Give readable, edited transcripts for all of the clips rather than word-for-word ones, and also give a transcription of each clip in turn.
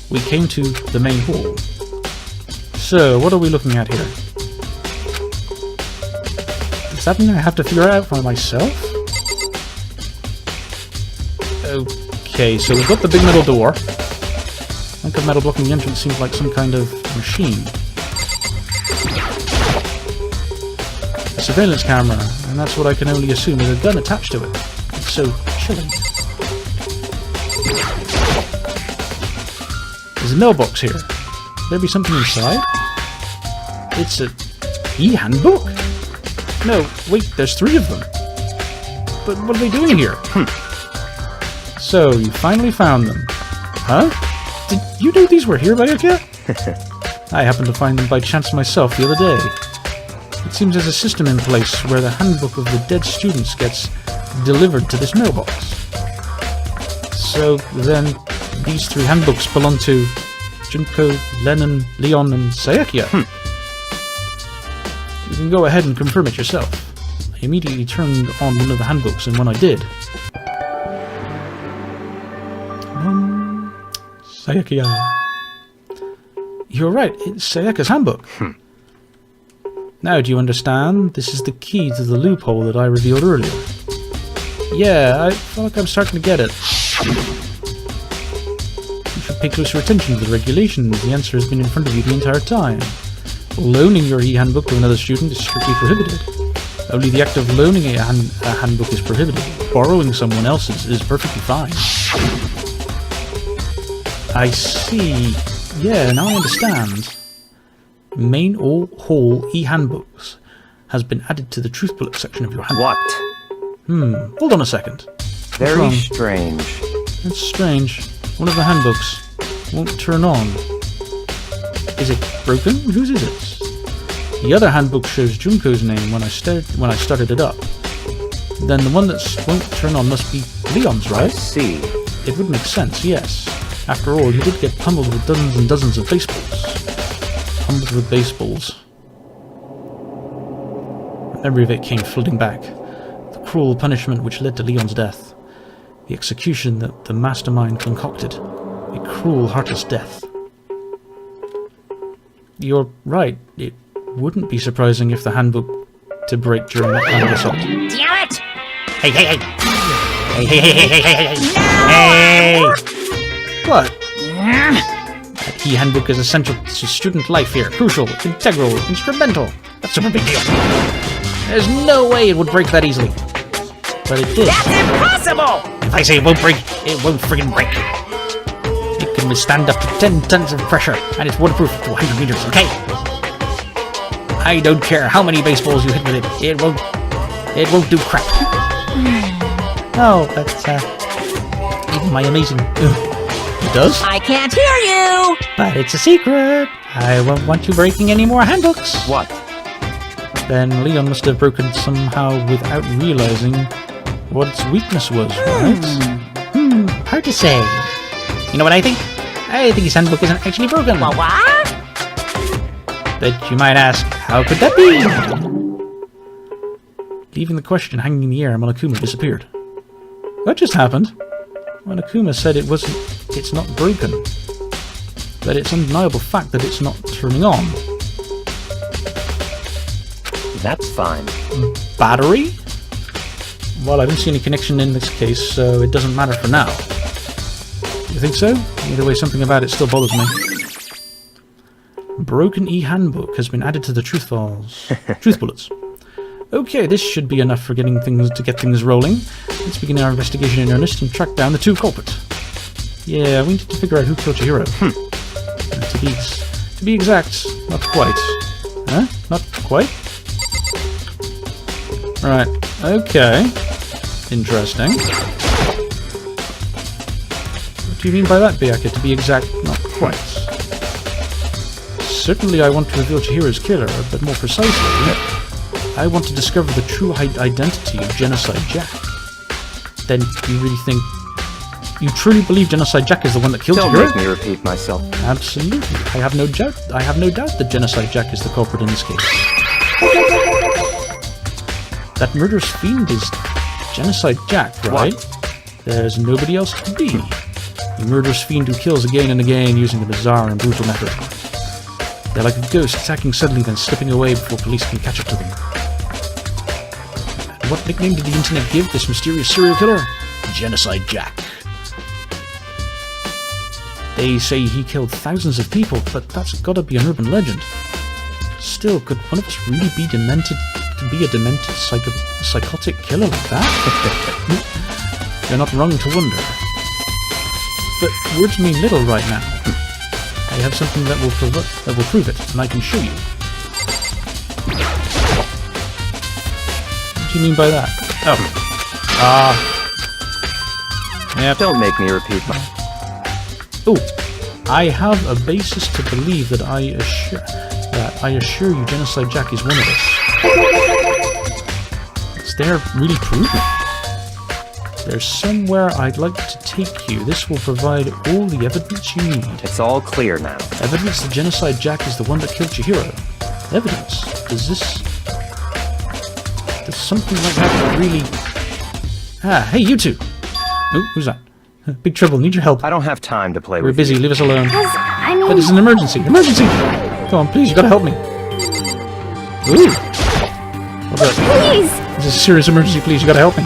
We came to the main hall. So, what are we looking at here? Does that mean I have to figure it out for myself? Okay, so we've got the big metal door. A hunk of metal blocking the entrance seems like some kind of machine. A surveillance camera, and that's what I can only assume is a gun attached to it. It's so chilling. There's a mailbox here. Could there be something inside? It's a e-handbook? No, wait, there's 3 of them. But what are they doing here? So, you finally found them. Huh? Did you know these were here by your cat? I happened to find them by chance myself the other day. It seems there's a system in place where the handbook of the dead students gets delivered to this mailbox. So, then, these 3 handbooks belong to Junko, Lennon, Leon, and Saekia. You can go ahead and confirm it yourself. I immediately turned on one of the handbooks, and when I did... Saekia. You're right, it's Saekia's handbook. Now do you understand? This is the key to the loophole that I revealed earlier. Yeah, I feel like I'm starting to get it. Pay closer attention to the regulations. The answer has been in front of you the entire time. Loaning your e-handbook to another student is strictly prohibited. Only the act of loaning a handbook is prohibited. Borrowing someone else's is perfectly fine. I see. Yeah, now I understand. Main hall e-handbooks has been added to the truth bullet section of your handbook. What? Hold on a second. Very strange. It's strange. One of the handbooks won't turn on. Is it broken? Whose is it? The other handbook shows Junko's name when I started it up. Then the one that won't turn on must be Leon's, right? I see. It would make sense, yes. After all, he did get pummeled with dozens and dozens of baseballs. Pummeled with baseballs. A memory of it came flooding back. The cruel punishment which led to Leon's death. The execution that the mastermind concocted. A cruel, heartless death. You're right. It wouldn't be surprising if the handbook to break during that kind of assault. Damn it! Hey, hey, hey! Hey, hey, hey, hey, hey, hey, hey! No! Hey! What? That key handbook is essential to student life here. Crucial, integral, instrumental. That's a super big deal. There's no way it would break that easily. But it did. That's impossible! If I say it won't break, it won't friggin' break. It can withstand up to 10 tons of pressure, and it's waterproof to 100 meters, okay? I don't care how many baseballs you hit with it, it won't do crap. Oh, that's, even my amazing... It does? I can't hear you! But it's a secret. I won't want you breaking any more handbooks. What? Then Leon must have broken somehow without realizing what its weakness was, right? Hard to say. You know what I think? I think his handbook isn't actually broken. What? But you might ask, how could that be? Leaving the question hanging in the air, Monokuma disappeared. What just happened? Monokuma said it's not broken. But it's undeniable fact that it's not turning on. That's fine. Battery? Well, I don't see any connection in this case, so it doesn't matter for now. You think so? Either way, something about it still bothers me. Broken e-handbook has been added to the truth bullets. Okay, this should be enough for get things rolling. Let's begin our investigation in earnest and track down the two culprits. Yeah, we need to figure out who killed Chihiro. To be exact, not quite. Huh? Not quite? Right, okay. Interesting. What do you mean by that, Byakuya? To be exact, not quite. Certainly I want to reveal Chihiro's killer, but more precisely, I want to discover the true identity of Genocide Jack. Then you really think... You truly believe Genocide Jack is the one that killed Chihiro? Don't make me repeat myself. Absolutely. I have no doubt that Genocide Jack is the culprit in this case. That murderous fiend is Genocide Jack, right? What? There's nobody else to be. The murderous fiend who kills again and again using a bizarre and brutal method. They're like a ghost, attacking suddenly then slipping away before police can catch up to them. And what nickname did the internet give this mysterious serial killer? Genocide Jack. They say he killed thousands of people, but that's gotta be an urban legend. Still, could one of us really be demented? To be a demented psychotic killer like that? You're not wrong to wonder. But words mean little right now. I have something that will prove it, and I can show you. What do you mean by that? Oh. Yep. Don't make me repeat my... Oh, I have a basis to believe that I assure you Genocide Jack is one of us. Is there really proof? There's somewhere I'd like to take you. This will provide all the evidence you need. It's all clear now. Evidence that Genocide Jack is the one that killed Chihiro. Evidence? Does something like that really... Ah, hey, you two! Oh, who's that? Big trouble, need your help. I don't have time to play We're with busy, you. leave us alone. I mean... But it's an emergency! Emergency! Come on, please, you gotta help me. Ooh! What's up? Please! This is a serious emergency, please, you gotta help me.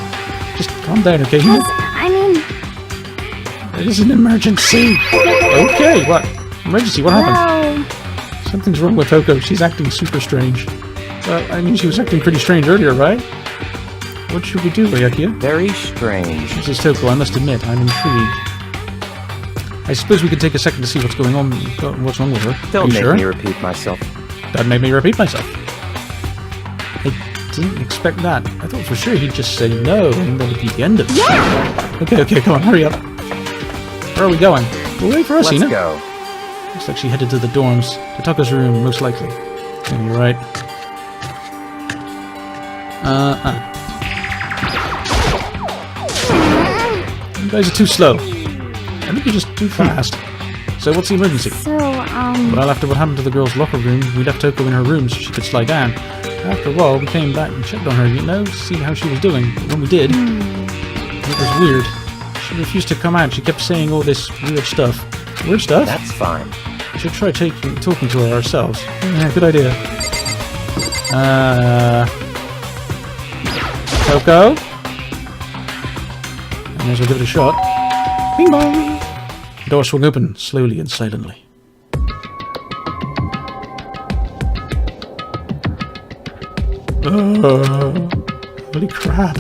Just calm down, okay? I mean... It is an emergency! Okay, what? Emergency, what happened? Well... Something's wrong with Toko, she's acting super strange. Well, I mean, she was acting pretty strange earlier, right? What should we do, Byakuya? Very strange. This is Toko, I must admit, I'm intrigued. I suppose we could take a second to see what's going on, what's wrong with her. Don't make sure? me repeat myself. That made me repeat myself. I didn't expect that. I thought for sure he'd just say no, and that would be the end of it. Yeah! Okay, come on, hurry up. Where are we going? We'll wait for us, Let's Ina. go. Looks like she headed to the dorms. To Tako's room, most likely. Yeah, you're right. You guys are too slow. I think you're just too fast. So what's the emergency? So, Well, after what happened to the girl's locker room, we left Toko in her room so she could slide down. After a while, we came back and checked on her, to see how she was doing. But when we did, it was weird. She refused to come out. She kept saying all this weird stuff. Weird stuff? That's fine. We should try talking to her ourselves. Yeah, good idea. Toko? I may as well give it a shot. Bing bong! The door swung open, slowly and silently. Holy crap.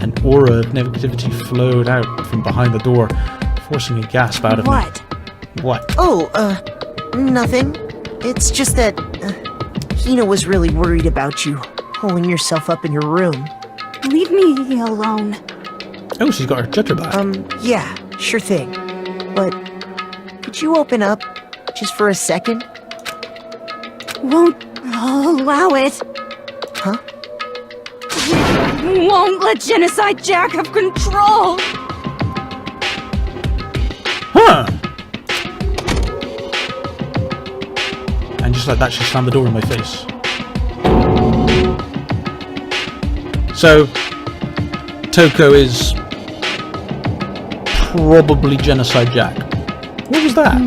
An aura of negativity flowed out from behind the door, forcing a gasp out of me. What? Oh, nothing. It's just that, Hina was really worried about you, holding yourself up in your room. leave me alone. Oh, she's got her chutter back. Yeah, sure thing. But, could you open up, just for a second? Won't allow it. Huh? Won't let Genocide Jack have control. Huh! And just like that, she slammed the door in my face. So, Toko is probably Genocide Jack. What was that?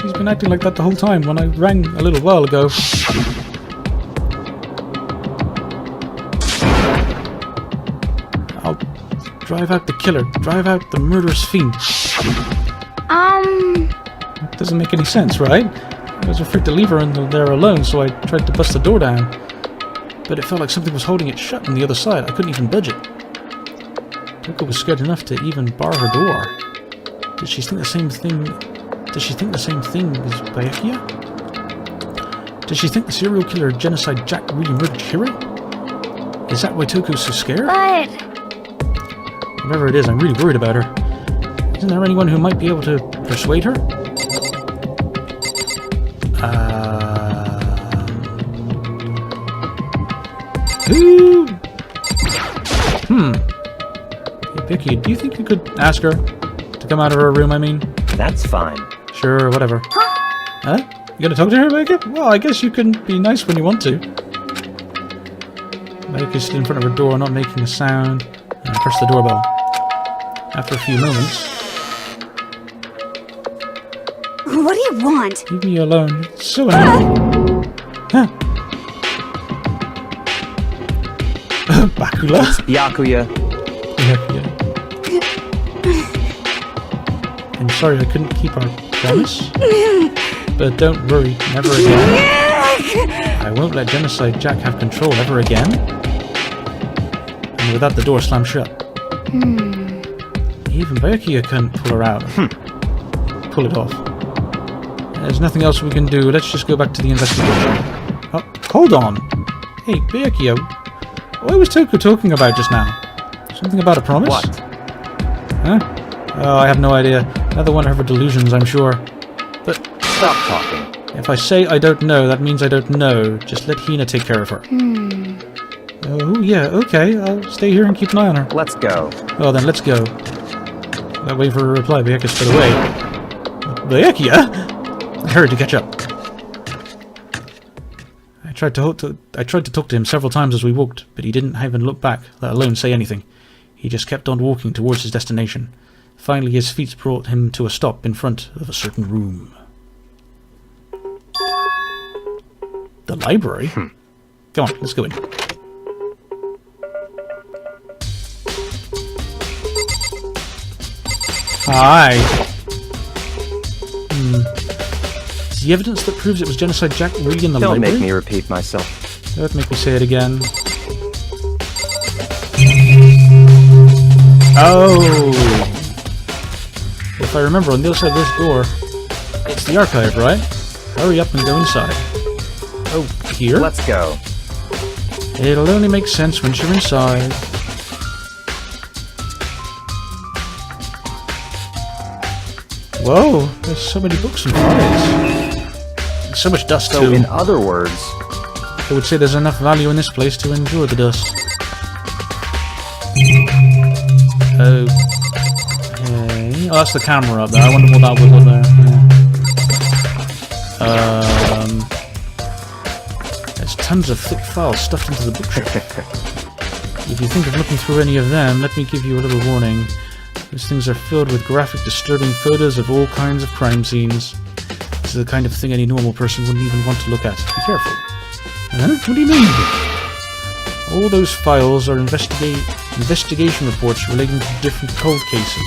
She's been acting like that the whole time when I rang a little while ago. I'll drive out the killer. Drive out the murderous fiend. It doesn't make any sense, right? I was afraid to leave her there alone, so I tried to bust the door down. But it felt like something was holding it shut on the other side. I couldn't even budge it. Toko was scared enough to even bar her door. Did she think the same thing? Does she think the same thing as Byakuya? Does she think the serial killer Genocide Jack really murdered Hiro? Is that why Toko's so scared? But... Whatever it is, I'm really worried about her. Isn't there anyone who might be able to persuade her? Who? Hey, Vicky, do you think you could ask her to come out of her room, I mean? That's fine. Sure, whatever. Huh? You gonna talk to her, Becca? Well, I guess you can be nice when you want to. Becca stood in front of her door, not making a sound, and pressed the doorbell. After a few moments... What do you want? Leave me alone. It's so annoying. Huh? Bakula? Byakuya. Yeah. I'm sorry I couldn't keep our promise. But don't worry, never again. I won't let Genocide Jack have control ever again. And with that, the door slammed shut. Even Byakuya couldn't pull her out. Pull it off. There's nothing else we can do. Let's just go back to the investigation. Oh, hold on. Hey, Byakuya, what was Toko talking about just now? Something about a promise? What? Huh? Oh, I have no idea. Another one of her delusions, I'm sure. But Stop talking. if I say I don't know, that means I don't know. Just let Hina take care of her. Oh, yeah, okay. I'll stay here and keep an eye on her. Let's go. Well, then, let's go. That way for a reply, Byakuya sped away. Byakuya? I hurried to catch up. I tried to talk to him several times as we walked, but he didn't even look back, let alone say anything. He just kept on walking towards his destination. Finally, his feet brought him to a stop in front of a certain room. The library? Come on, let's go in. Hi. Is the evidence that proves it was Genocide Jack really in the Don't library? make me repeat myself. Don't make me say it again. Oh! If I remember, on the other side of this door, it's the archive, right? Hurry up and go inside. Oh, here? Let's go. It'll only make sense once you're inside. Whoa, there's so many books and files. There's so much dust, So, too. in other words, I would say there's enough value in this place to endure the dust. Okay. Oh, that's the camera up there. I wonder what that was up there. There's tons of thick files stuffed into the bookshelf. If you think of looking through any of them, let me give you a little warning. These things are filled with graphic, disturbing photos of all kinds of crime scenes. This is the kind of thing any normal person wouldn't even want to look at. Be careful. Huh? What do you mean? All those files are investigation reports relating to different cold cases.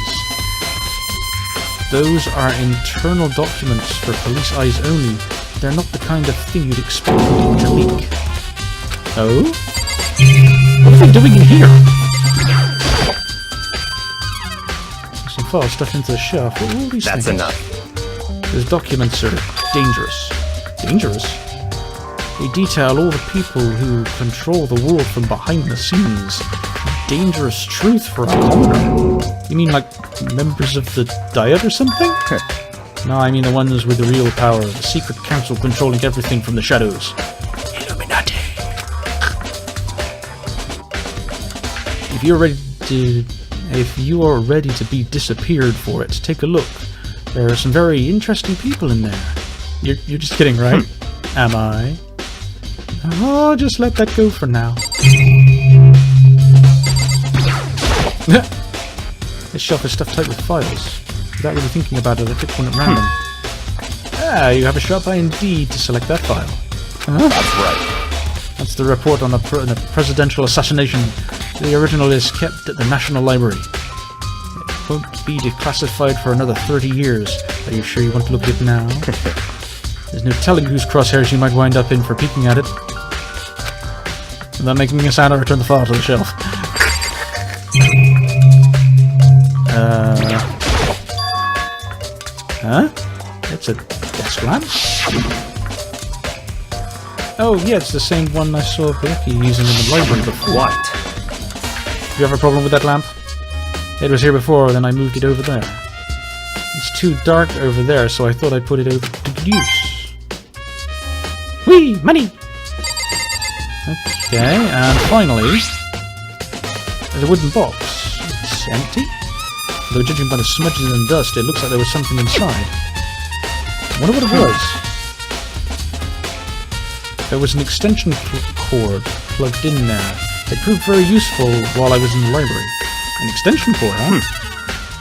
Those are internal documents for police eyes only. They're not the kind of thing you'd expect them to leak. Oh? What are they doing in here? Some files stuffed into the shelf. What are all these that's things? enough. Those documents are dangerous. Dangerous? They detail all the people who control the world from behind the scenes. Dangerous truth for a commoner. You mean like members of the Diet or something? No, I mean the ones with the real power. The secret council controlling everything from the shadows. Illuminati. If you are ready to be disappeared for it, take a look. There are some very interesting people in there. You're just kidding, right? Am I? Oh, just let that go for now. This shelf is stuffed tight with files. Without really thinking about it, I picked one at random. Ah, you have a sharp eye indeed to select that file. Huh? That's right. That's the report on the presidential assassination. The original is kept at the National Library. It won't be declassified for another 30 years. Are you sure you want to look at it now? There's no telling whose crosshairs you might wind up in for peeking at it. Without making a sound, I return the file to the shelf. Huh? It's a desk lamp? Oh, yeah, it's the same one I saw Becky using in the library before. What? Do you have a problem with that lamp? It was here before, then I moved it over there. It's too dark over there, so I thought I'd put it over to good use. Whee! Money! Okay, and finally, there's a wooden box. It's empty. Though judging by the smudges and dust, it looks like there was something inside. I wonder what it was. There was an extension cord plugged in there. It proved very useful while I was in the library. An extension cord, huh?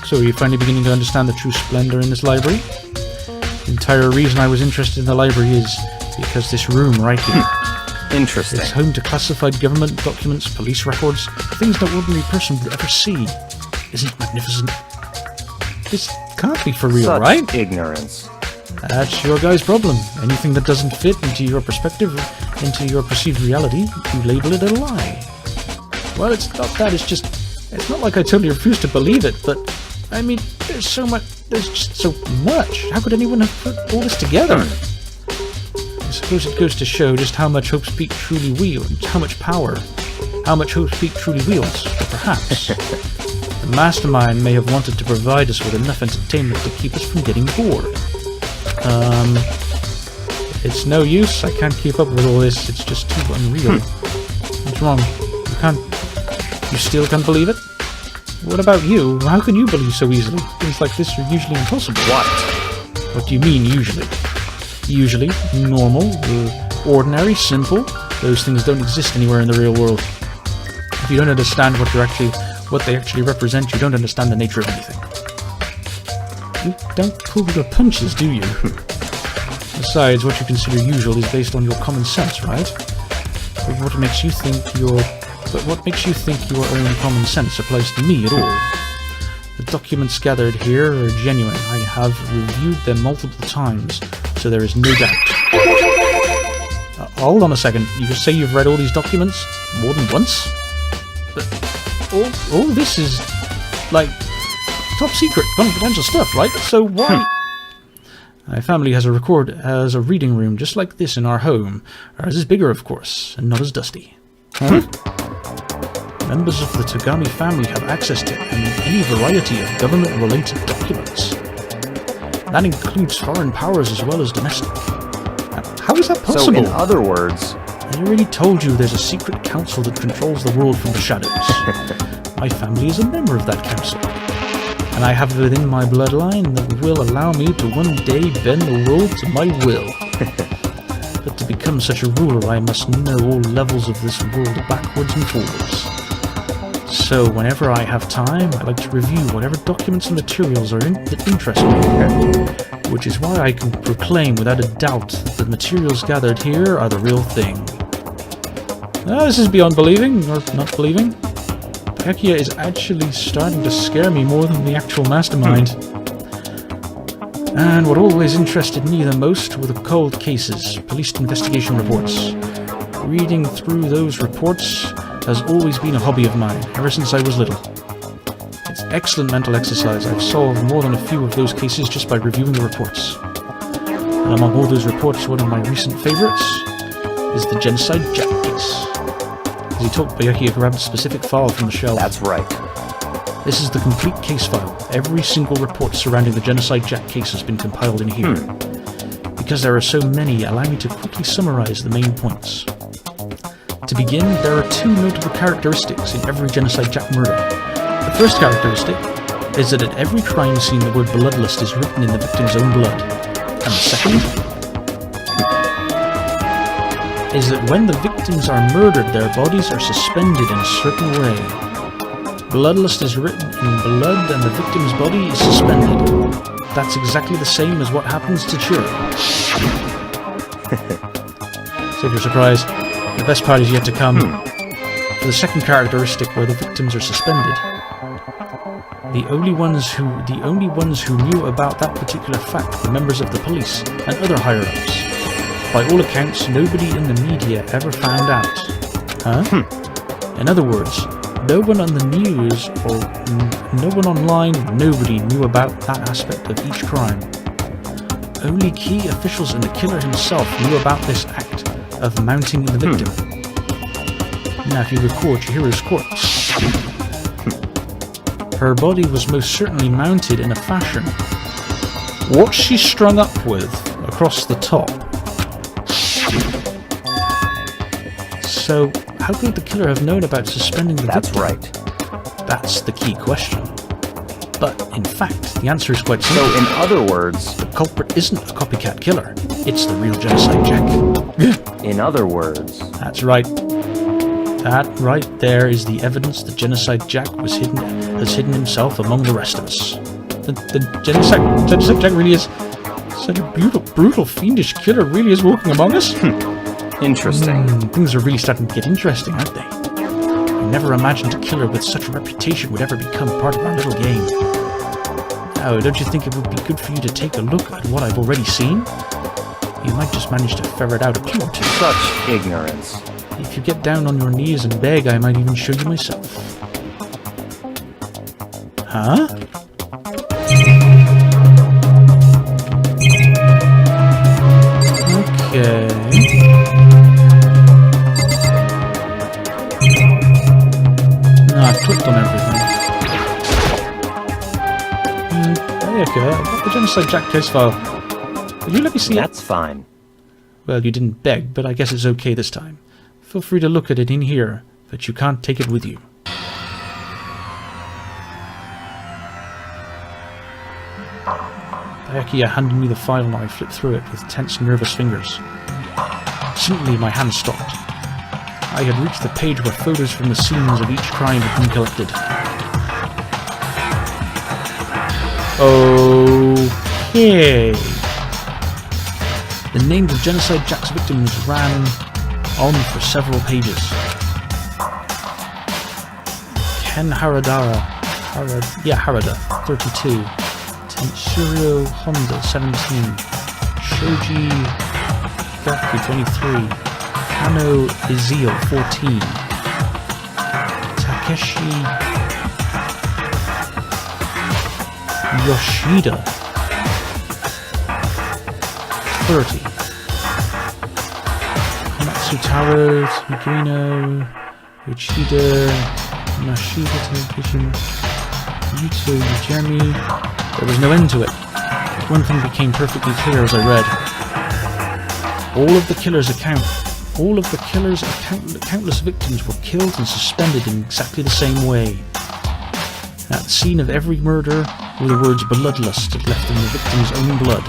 So are you finally beginning to understand the true splendor in this library? The entire reason I was interested in the library is because this room right here. Interesting. It's home to classified government documents, police records, things no ordinary person would ever see. Isn't it magnificent? This can't be for real, Such right? ignorance. That's your guy's problem. Anything that doesn't fit into your perspective, into your perceived reality, you label it a lie. Well, it's not that, it's just... It's not like I totally refuse to believe it, but... I mean, there's so much... There's just so much. How could anyone have put all this together? I suppose it goes to show just how much Hope's Peak truly wields, how much power, how much Hope's Peak truly wields, or perhaps... The mastermind may have wanted to provide us with enough entertainment to keep us from getting bored. It's no use, I can't keep up with all this, it's just too unreal. What's wrong? You still can't believe it? What about you? How can you believe so easily? Things like this are usually impossible. What do you mean, usually? Usually, normal, ordinary, simple, those things don't exist anywhere in the real world. If you don't understand what they actually represent, you don't understand the nature of anything. You don't pull your punches, do you? Besides, what you consider usual is based on your common sense, right? But what makes you think your own common sense applies to me at all? The documents gathered here are genuine. I have reviewed them multiple times, so there is no doubt. Hold on a second. You say you've read all these documents more than once? All this is, like, top secret, confidential stuff, right? So why... My family has a reading room just like this in our home. Ours is bigger, of course, and not as dusty. Members of the Togami family have access to any variety of government-related documents. That includes foreign powers as well as domestic. How is that possible? So, in other words... I already told you there's a secret council that controls the world from the shadows. My family is a member of that council. And I have within my bloodline that will allow me to one day bend the world to my will. But to become such a ruler, I must know all levels of this world backwards and forwards. So whenever I have time, I like to review whatever documents and materials that interest me. Which is why I can proclaim without a doubt that the materials gathered here are the real thing. This is beyond believing, or not believing. Pekia is actually starting to scare me more than the actual mastermind. And what always interested me the most were the cold cases, police investigation reports. Reading through those reports has always been a hobby of mine, ever since I was little. It's excellent mental exercise. I've solved more than a few of those cases just by reviewing the reports. And among all those reports, one of my recent favorites is the Genocide Jack case. As he talked, Bayaki grabbed a specific file from the shelf. That's right. This is the complete case file. Every single report surrounding the Genocide Jack case has been compiled in here. Because there are so many, allow me to quickly summarize the main points. To begin, there are two notable characteristics in every Genocide Jack murder. The first characteristic is that at every crime scene the word bloodlust is written in the victim's own blood. And the second? is that when the victims are murdered, their bodies are suspended in a certain way. Bloodlust is written in blood and the victim's body is suspended. That's exactly the same as what happens to Chiro. Save your surprise. The best part is yet to come. For the second characteristic where the victims are suspended. The only ones who knew about that particular fact were members of the police and other higher-ups. By all accounts, nobody in the media ever found out. Huh? In other words, no one on the news or no one online, nobody knew about that aspect of each crime. Only key officials and the killer himself knew about this act of mounting the victim. Now if you record Chihiro's corpse, her body was most certainly mounted in a fashion. What she's strung up with across the top. So, how could the killer have known about suspending the victim? That's right. That's the key question. But, in fact, the answer is quite simple. So, in other words... The culprit isn't a copycat killer. It's the real Genocide Jack. In other words... That's right. That right there is the evidence that Genocide Jack has hidden himself among the rest of us. The Genocide Jack really is such a brutal, fiendish killer, really is walking among us. Interesting. Things are really starting to get interesting, aren't they? I never imagined a killer with such a reputation would ever become part of our little game. Oh, don't you think it would be good for you to take a look at what I've already seen? You might just manage to ferret out a clue or two. Such ignorance. If you get down on your knees and beg, I might even show you myself. Huh? Okay. No, I've clicked on everything. There you go. I've got the Genocide Jack case file. Will you let me see it? That's fine. Well, you didn't beg, but I guess it's okay this time. Feel free to look at it in here, but you can't take it with you. Aokiya handed me the file and I flipped through it with tense, nervous fingers. Suddenly my hand stopped. I had reached the page where photos from the scenes of each crime had been collected. Okay. The names of Genocide Jack's victims ran on for several pages. Ken Harada, 32. Tenshiro Honda, 17. Shoji Gaku, 23. Kano Izio, 14. Takeshi Yoshida, 30. Matsutaro, Higuino, Yoshida, Nashida, Television, Yuto, Jeremy. There was no end to it. One thing became perfectly clear as I read. All of the killer's countless victims were killed and suspended in exactly the same way. At the scene of every murder were the words bloodlust left in the victim's own blood.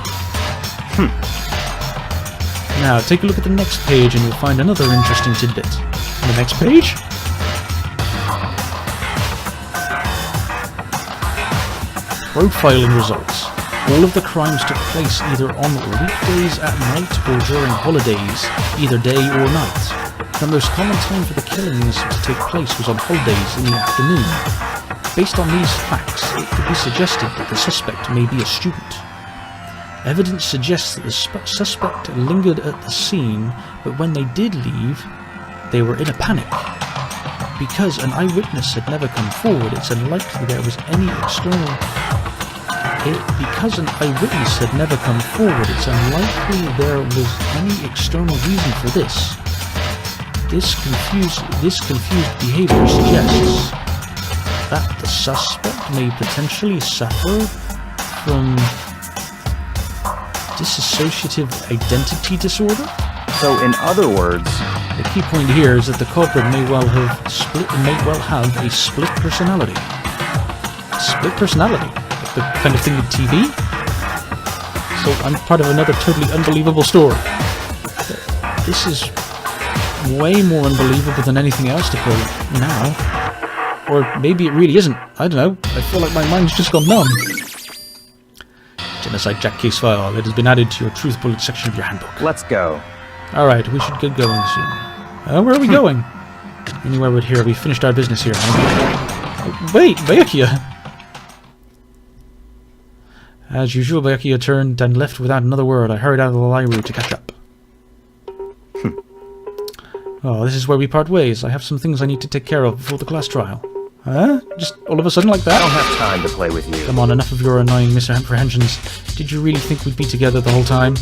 Now, take a look at the next page and you'll find another interesting tidbit. The next page? Profiling results. All of the crimes took place either on weekdays at night or during holidays, either day or night. The most common time for the killings to take place was on holidays in the afternoon. Based on these facts, it could be suggested that the suspect may be a student. Evidence suggests that the suspect lingered at the scene, but when they did leave, they were in a panic. Because an eyewitness had never come forward, it's unlikely there was any external... Because an eyewitness had never come forward, it's unlikely there was any external reason for this. This confused behavior suggests that the suspect may potentially suffer from dissociative identity disorder? So, in other words... The key point here is that the culprit may well have a split personality. Split personality? Like the kind of thing with TV? So I'm part of another totally unbelievable story. This is way more unbelievable than anything else to pull now. Or maybe it really isn't. I don't know. I feel like my mind's just gone numb. Genocide Jack case file. It has been added to your truth bullet section of your handbook. Let's go. Alright, we should get going soon. Where are we going? Anywhere but here. We finished our business here. Wait, Byakuya! As usual, Byakuya turned and left without another word. I hurried out of the library to catch up. Oh, this is where we part ways. I have some things I need to take care of before the class trial. Huh? Just all of a sudden like I don't that? have time to play with you. Come on, enough of your annoying misapprehensions. Did you really think we'd be together the whole time?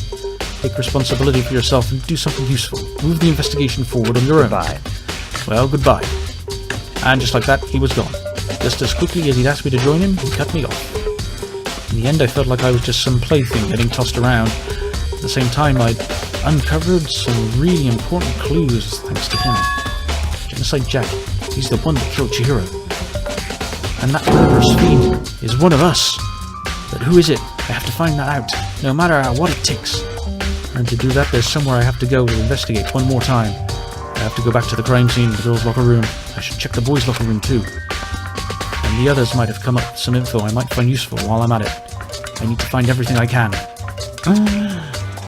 Take responsibility for yourself and do something useful. Move the investigation forward on your own. Bye. Well, goodbye. And just like that, he was gone. Just as quickly as he'd asked me to join him, he cut me off. In the end, I felt like I was just some plaything getting tossed around. At the same time, I'd uncovered some really important clues thanks to him. Genocide Jack, he's the one that killed Chihiro. And that murderous fiend is one of us. But who is it? I have to find that out, no matter what it takes. And to do that, there's somewhere I have to go to investigate one more time. I have to go back to the crime scene, the girls' locker room. I should check the boys' locker room too. And the others might have come up with some info I might find useful while I'm at it. I need to find everything I can.